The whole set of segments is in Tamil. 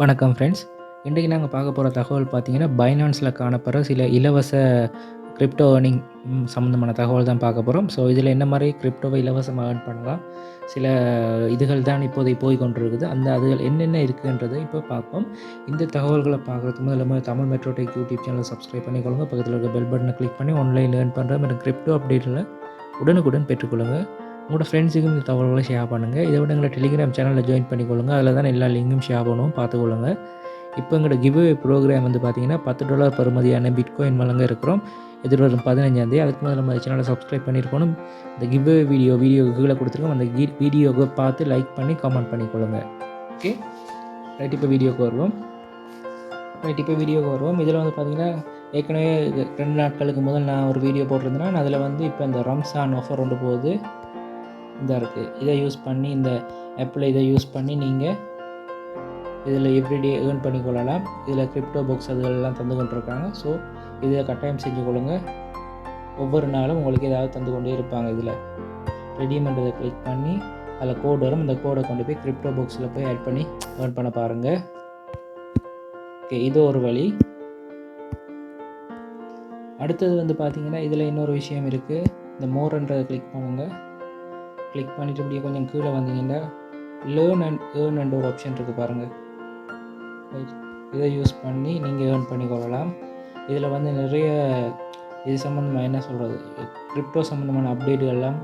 வணக்கம் ஃப்ரெண்ட்ஸ். இன்றைக்கு நாங்கள் பார்க்க போகிற தகவல் பார்த்தீங்கன்னா, பைனான்ஸில் காணப்படுற சில இலவச கிரிப்டோ ஏர்னிங் சம்மந்தமான தகவல் தான் பார்க்க போகிறோம். ஸோ இதில் என்ன மாதிரி கிரிப்டோவை இலவசமாக ஏர்ன் பண்ணலாம், சில இதுகள் தான் இப்போதைக்கு போய் கொண்டிருக்குது. அந்த அதுகள் என்னென்ன இருக்குன்றதை இப்போ பார்ப்போம். இந்த தகவல்களை பார்க்குறதுக்கு முதல்ல தமிழ் மெட்ரோ டெக் யூடியூப் சேனலை சப்ஸ்கிரைப் பண்ணிக்கொள்ளுங்க. பக்கத்தில் இருக்க பெல் பட்டனை கிளிக் பண்ணி ஆன்லைனில் ஏர்ன் பண்ணுற மாதிரி கிரிப்டோ அப்டேட்டில் உடனுக்குடன் பெற்றுக்கொள்ளுங்கள். உங்களோட ஃப்ரெண்ட்ஸுக்கும் இந்த தகவல்களை ஷேர் பண்ணுங்கள். இதை விட எங்களை டெலிகிராம் சேனலில் ஜாயின் பண்ணிக்கொள்ளுங்க. அதில் தான் எல்லா லிங்கும் ஷேர் பண்ணுவோம், பார்த்துக்கொள்ளுங்க. இப்போ எங்களோட கிவ்அவே ப்ரோக்ராம் வந்து பார்த்தீங்கன்னா $10 பெறுமதியான பிட்காயின் வழங்க இருக்கிறோம். எதிர்வரும் 15ஆம் தேதி. அதுக்கு முதல்ல நம்ம சேனலை சப்ஸ்கிரைப் பண்ணியிருக்கணும். இந்த கிவ்அவே வீடியோ கீழே கொடுத்துருக்கோம். அந்த வீடியோவை பார்த்து லைக் பண்ணி கமெண்ட் பண்ணிக்கொள்ளுங்க. Okay right. இப்போ வீடியோக்கு வருவோம். இதில் வந்து பார்த்தீங்கன்னா, ஏற்கனவே 2 நாட்களுக்கு முதல் நான் ஒரு வீடியோ போட்டிருந்தேன். அதில் வந்து இப்போ இந்த ரம்ஸான் ஆஃபர் ஒன்று போகுது. இதாக இருக்குது. இதை யூஸ் பண்ணி, இந்த ஆப்பில் இதை யூஸ் பண்ணி நீங்கள் இதில் எவ்ரிடே ஏர்ன் பண்ணிக்கொள்ளலாம். இதில் கிரிப்டோ பாக்ஸ் அதுகளெல்லாம் தந்து கொண்டிருக்காங்க. ஸோ இதை கட்டாயம் செஞ்சு கொள்ளுங்க. ஒவ்வொரு நாளும் உங்களுக்கு ஏதாவது தந்து கொண்டே இருப்பாங்க. இதில் ரெடீம்ன்றதை கிளிக் பண்ணி அதில் கோடு வரும். இந்த கோடை கொண்டு போய் கிரிப்டோ பாக்ஸில் போய் ஆட் பண்ணி ஏர்ன் பண்ண பாருங்கள். ஓகே, இது ஒரு வழி. அடுத்தது வந்து பார்த்தீங்கன்னா, இதில் இன்னொரு விஷயம் இருக்குது. இந்த மோர்ன்றதை கிளிக் பண்ணுங்கள். கிளிக் பண்ணிவிட்டு இப்படியே கொஞ்சம் கீழே வந்தீங்கன்னா லேர்ன் அண்ட் ஏர்ன் அண்ட் ஒரு ஆப்ஷன் இருக்குது பாருங்கள். இதை யூஸ் பண்ணி நீங்கள் ஏர்ன் பண்ணிக்கொள்ளலாம். இதில் வந்து நிறைய இது சம்மந்தமாக என்ன சொல்கிறது, கிரிப்டோ சம்மந்தமான அப்டேட்டுகள்லாம்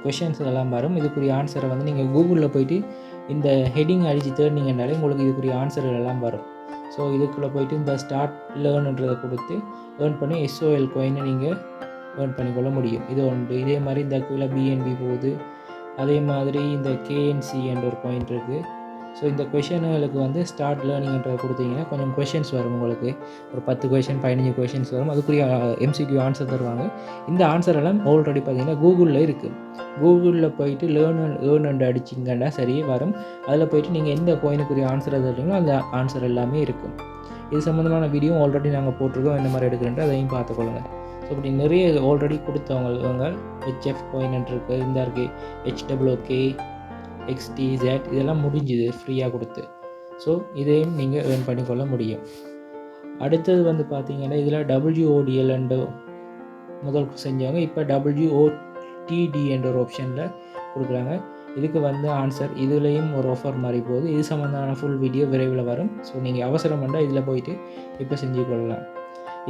கொஷின்ஸ் எல்லாம் வரும். இதுக்குரிய ஆன்சரை வந்து நீங்கள் கூகுளில் போய்ட்டு இந்த ஹெட்டிங் அடித்து தேடினீங்கன்னாலே உங்களுக்கு இதுக்குரிய ஆன்சர்கள் எல்லாம் வரும். ஸோ இதுக்குள்ளே போய்ட்டு இந்த ஸ்டார்ட் லேர்ன்ன்றதை கொடுத்து ஏர்ன் பண்ணி SOL காயினை நீங்கள் ஏர்ன் பண்ணிக்கொள்ள முடியும். இது ஒன்று. இதே மாதிரி இந்த கீழே BNB போகுது. அதே மாதிரி இந்த KNC என்ற ஒரு காயின் இருக்குது. ஸோ இந்த கொஷின்களுக்கு வந்து ஸ்டார்ட் லேர்னிங்ன்றதை கொடுத்தீங்கன்னா கொஞ்சம் கொஷின்ஸ் வரும். உங்களுக்கு ஒரு 10 கொஷின் 15 கொஷின்ஸ் வரும். அதுக்குரிய MCQ ஆன்சர் தருவாங்க. இந்த ஆன்சர் எல்லாம் ஆல்ரெடி பார்த்தீங்கன்னா கூகுளில் இருக்குது. கூகுளில் போயிட்டு ஏர்ன் அண்ட் அடிச்சிங்கன்னா சரி வரும். அதில் போயிட்டு நீங்கள் எந்த கோயினுக்குரிய ஆன்சர் தருவீங்களோ அந்த ஆன்சர் எல்லாமே இருக்கும். இது சம்மந்தமான வீடியோ ஆல்ரெடி நாங்கள் போட்டிருக்கோம். என்ன மாதிரி எடுக்கிறேன்ட்டு அதையும் பார்த்துக்கொள்ளுங்க. ஸோ இப்படி நிறைய ஆல்ரெடி கொடுத்தவங்க HF கோயின் இருக்குது, இந்த இருக்குது HWK XTZ இதெல்லாம் முடிஞ்சுது ஃப்ரீயாக கொடுத்து. ஸோ இதையும் நீங்கள் ஏர்ன் பண்ணிக்கொள்ள முடியும். அடுத்தது வந்து பார்த்தீங்கன்னா, இதில் WODL என்ற முதல் செஞ்சவங்க இப்போ WOTD என்ற ஒரு ஆப்ஷனில் கொடுக்குறாங்க. இதுக்கு வந்து ஆன்சர் இதுலேயும் ஒரு ஆஃபர் மாதிரி போகுது. இது சம்மந்தமான ஃபுல் வீடியோ விரைவில் வரும். ஸோ நீங்கள் அவசரம் பண்ணால் இதில் போயிட்டு இப்போ செஞ்சு கொள்ளலாம்.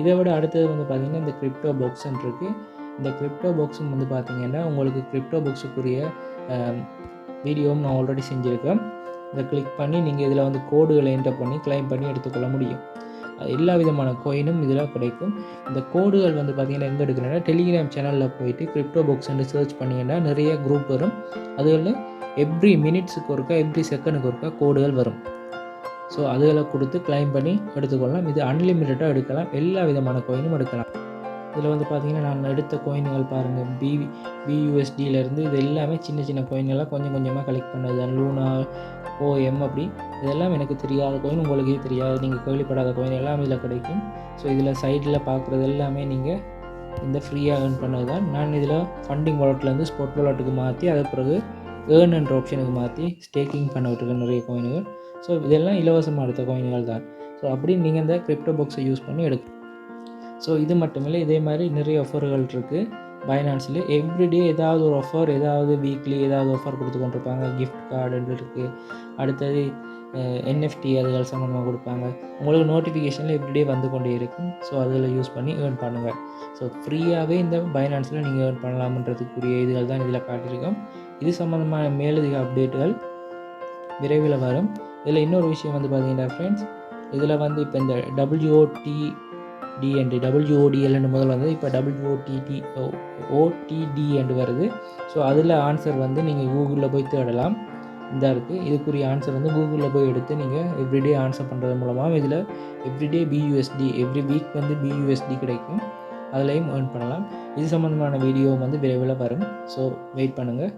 இதை விட அடுத்தது வந்து பார்த்திங்கன்னா, இந்த கிரிப்டோ பாக்ஸ்ன்னு இருக்குது. இந்த கிரிப்டோ பாக்ஸும் வந்து பார்த்திங்கன்னா, உங்களுக்கு கிரிப்டோ பாக்ஸுக்குரிய வீடியோவும் நான் ஆல்ரெடி செஞ்சுருக்கேன். இதை கிளிக் பண்ணி நீங்கள் இதில் வந்து கோடுகளை என்டர் பண்ணி கிளைம் பண்ணி எடுத்துக்கொள்ள முடியும். எல்லா விதமான கோயினும் இதில் கிடைக்கும். இந்த கோடுகள் வந்து பார்த்திங்கன்னா எங்கே எடுக்கிறேன்னா, டெலிகிராம் சேனலில் போயிட்டு கிரிப்டோ பாக்ஸ்ன்னு சர்ச் பண்ணிங்கன்னா நிறைய குரூப் வரும். அதில் எவ்ரி மினிட்ஸுக்கு ஒருக்கா எவ்ரி செகண்டுக்கு ஒருக்கா கோடுகள் வரும். ஸோ அதில் கொடுத்து கிளைம் பண்ணி எடுத்துக்கொள்ளலாம். இது அன்லிமிட்டடாக எடுக்கலாம். எல்லா விதமான கோயினும் எடுக்கலாம். இதில் வந்து பார்த்திங்கன்னா, நான் எடுத்த கோயின்கள் பாருங்கள். BUSDலேருந்து இது எல்லாமே சின்ன சின்ன கோயின்கள்லாம் கொஞ்சம் கொஞ்சமாக கலெக்ட் பண்ணது தான். லூனா, OM அப்படி இதெல்லாம் எனக்கு தெரியாத கோயின், உங்களுக்கே தெரியாது, நீங்கள் கேள்விப்படாத கோயின் எல்லாம் இதில் கிடைக்கும். ஸோ இதில் சைடில் பார்க்குறது எல்லாமே நீங்கள் இந்த ஃப்ரீயாக ஏர்ன் பண்ணது தான். நான் இதில் ஃபண்டிங் வாலெட்லேருந்து ஸ்பாட் வாலெட்டுக்கு மாற்றி அதை பிறகு ஏர்ன் என்ற ஆப்ஷனுக்கு மாற்றி ஸ்டேக்கிங் பண்ண விட்டுருக்க நிறைய கோயின்கள். ஸோ இதெல்லாம் இலவசமாக எடுத்த கோயின்கள் தான். ஸோ அப்படி நீங்கள் இந்த கிரிப்டோ பாக்ஸை யூஸ் பண்ணி எடுக்கலாம். ஸோ இது மட்டுமில்லை, இதே மாதிரி நிறைய ஆஃபர்கள் இருக்குது பைனான்ஸில். எவ்ரிடே ஏதாவது ஒரு ஆஃபர், ஏதாவது வீக்லி ஏதாவது ஆஃபர் கொடுத்து கொண்டிருப்பாங்க. கிஃப்ட் கார்டு இருக்குது. அடுத்தது NFT அதுகள் சம்மந்தமாக கொடுப்பாங்க. உங்களுக்கு நோட்டிஃபிகேஷனில் எவ்ரிடே வந்து கொண்டே இருக்கும். ஸோ அதில் யூஸ் பண்ணி ஏர்ன் பண்ணுங்கள். ஸோ ஃப்ரீயாகவே இந்த பைனான்ஸில் நீங்கள் ஏர்ன் பண்ணலாம்ன்றதுக்குரிய இதுகள் தான் இதில் காட்டியிருக்கோம். இது சம்மந்தமான மேலதிக அப்டேட்டுகள் விரைவில் வரும். இதில் இன்னொரு விஷயம் வந்து பார்த்தீங்கன்னா ஃப்ரெண்ட்ஸ், இதில் வந்து இப்போ இந்த WODL முதல் வந்தது. இப்போ OTD வருது. ஸோ அதில் ஆன்சர் வந்து நீங்கள் கூகுளில் போய் தேடலாம். இந்த இருக்குது. இதுக்குரிய ஆன்சர் வந்து கூகுளில் போய் எடுத்து நீங்கள் எவ்ரிடே ஆன்சர் பண்ணுறது மூலமாக இதில் எவ்ரிடே BUSD எவ்ரி வீக் வந்து BUSD கிடைக்கும். அதிலையும் ஏர்ன் பண்ணலாம். இது சம்மந்தமான வீடியோ வந்து விரைவில் வரும். ஸோ வெயிட் பண்ணுங்கள்.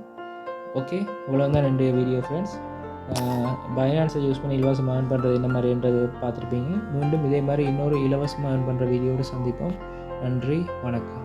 ஓகே, இவ்வளோ தான் 2 வீடியோ ஃப்ரெண்ட்ஸ். பைனான்ஸை யூஸ் பண்ணி இலவசமாக ஏர்ன் பண்ணுறது என்ன மாதிரின்றது பார்த்துருப்பீங்க. மீண்டும் இதே மாதிரி இன்னொரு இலவசமாக ஏர்ன் பண்ணுற வீடியோடு சந்திப்போம். நன்றி, வணக்கம்.